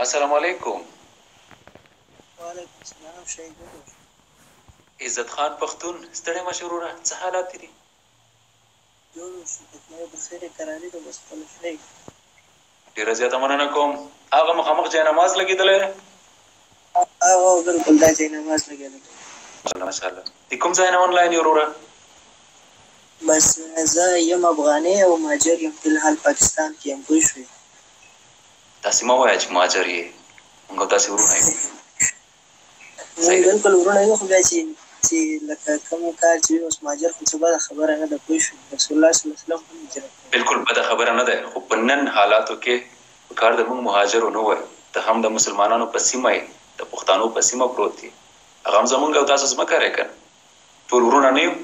السلام علیکم. وعلیکم السلام. شهید عزت خان پښتون ستړی مشروره څه حالات دي؟ جوړ شو خدای د خیر قرارې د بس خپل شي. ډیره زیاته مننه کوم. هغه مخامخ جای نماز لګېدلی؟ بالکل دا جای نماز لګېدلی. ماشاءالله. د کوم ځای نه آنلاین یې وروره؟ بس زه یم افغاني او مهاجر یم، فلحال پاکستان کې یم. پوه شوې؟ داسې مه وایه چې مهاجر یې، موږ هم داسې وروڼه یو. موږ بالکل وروڼه یو، خو بیا چې لکه کوم کار چې وي اوس مهاجر خو څه بده خبره نه ده. پوه شوې؟ رسول الله صلی الله علیه وسلم هم هجرت کړی. بالکل بده خبره نه ده، خو په نن حالاتو کې پکار ده موږ مهاجر ونه وایو. ته هم د مسلمانانو په سیمه یې، د پښتنو په سیمه پروت یې. هغه هم زمونږ او تاسو ځمکه دی که ټول وروڼه نه یو؟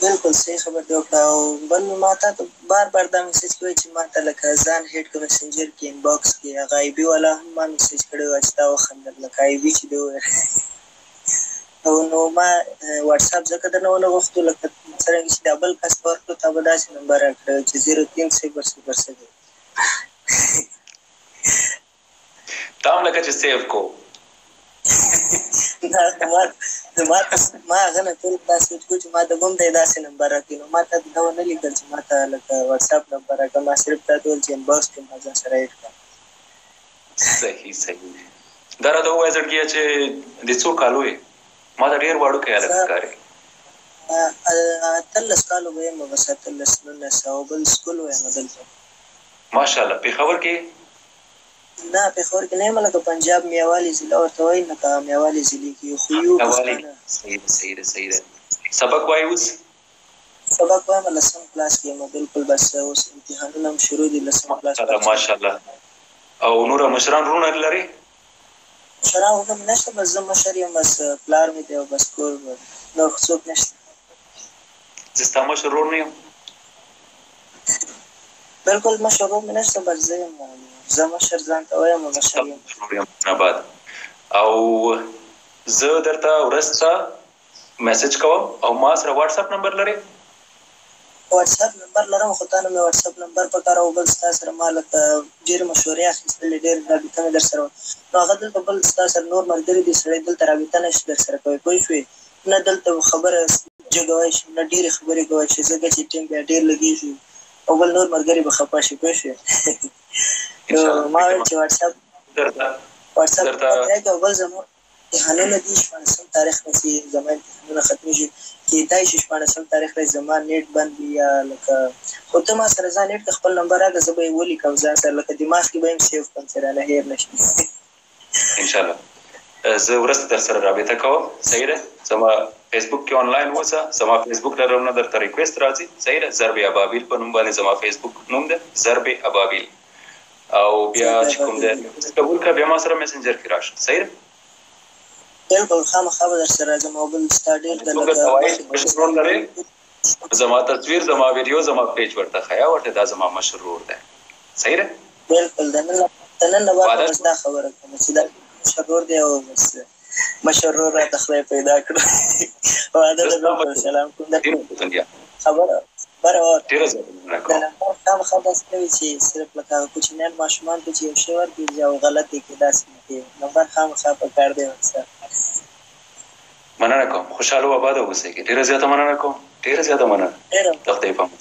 بالکل صحیح خبر دی وکړه. او بل ما ته بار بار دا میسج کوي چې ما ته لکه ځان هیډ که مسنجر کې انباکس کې هغه ایبي والا هم ما میسج کړی وه چې تا وخندل لکه ایبي چې دی وویل. او نو ما واتساپ ځکه درنه ونه غوښتو لکه څرنګه چې دا بل کس ته ورکړو تا به داسې نمبر راکړی چې 0300 څه دی. تا هم لکه چې سیف کو. ما هغه نه ټول دا سوچ کړو چې ما د بم دی داسې نمبر راکړي، نو ما ته دا ونه لیکل چې ما ته لکه واتساپ نمبر راکړه. ما صرف تا ته ویل چې انباکس کړې ما ځان سره ایډ کړه. صحیح. دا راته ووایه زړګیه چې د څو کالو یې؟ ما ته ډېر واړه هلک ښکارې. 18 کالو به یم، بس 18-19 او بل سکول ویم دلته. ماشاءالله. پېښور کې؟ نه پېښور کې نه یم، لکه پنجاب میوالي ضلع ورته وایي، لکه میوالي ضلع کې یو خو یو پښتانه. صحیح ده. سبق وایي اوس؟ سبق وایم 10م کلاس کې یم. بالکل بس اوس امتحانونه هم شروع دي 10م کلاس. ماشاءالله. او نور مشران وروڼه لرې؟ مشران وروڼه مې نشته، بس زه مشر یم، بس پلار مې دی او بس کور نور خو څوک نشته. زه ستا مشر ورور نه یم؟ بالکل مشر ورور مې نشته، بس زه یم. زه مشر ځان ته وایم او مشر یم. آباد. او زه درته ورځ ته میسج کوم او ما سره واتساپ نمبر لرې؟ واتساپ نمبر لرم، خو تا نه مې واتساپ نمبر پکار او بل ستا سره ما لکه ډېرې مشورې اخیستلې، ډېر رابطه مې در سره. نو هغه دلته بل ستا سره نور ملګري دي، سړی دلته رابطه نشي در سره کوی. پوه شوې؟ نه دلته خبره جګوی شي، نه ډېرې خبرې کوی شي، ځکه چې ټیم بیا ډېر لګېږي او بل نور ملګري به خفه شي. پوه شوې؟ نو ما ویل چې واتساپ او بل زموږ امتحانونه دي 14 تاریخ نه چې زما امتحانونه ختمېږي، کېدای شي 14 تاریخ نه زما نیټ بند وي یا لکه، خو ته ما سره ځان نیټ ته خپل نمبر راکړه، زه به یې ولیکم ځان سره، لکه دماغ کې به یم سیف کړم چې رانه هېر نه شي. انشاءالله. زه وروسته در سره رابطه کوم. صحیح ده. زما فیسبوک کې آنلاین اوسه. زما فیسبوک لرم نه درته ریکویسټ راځي. صحیح ده. ضرب ابابیل په نوم باندې زما فیسبوک نوم ده، ضرب ابابیل. او بیا چې کوم ده قبول کړه، بیا ما سره میسنجر کې راشه. صحیح ده. بالکل خامخا به در سره راځم او بل ستا ډېر د زما تصویر، زما ویډیو، زما پیج ورته ښیه، ورته دا زما مشر ورور دی. صحیح ده. بالکل د نن نه بعد بس دا خبره کوم چې دا مشر ورور دی او بس مشر ورور راته خدای پیدا کړو. واده ده بالکل. سلام کوم درته خبره ډېره زیاته مننه کوم. د نمبر خامخا داسې کوي چې صرف لکه هغه کوچنیان ماشومان ته چې یو شی ورکړي او غلط یې کړي داسې نه کوي. نمبر خامخا پکار دی ورسره. مننه کوم. خوشحاله و آباده اوسئ. ډېره زیاته مننه کوم. ډېره زیاته مننه. د خدای په امان.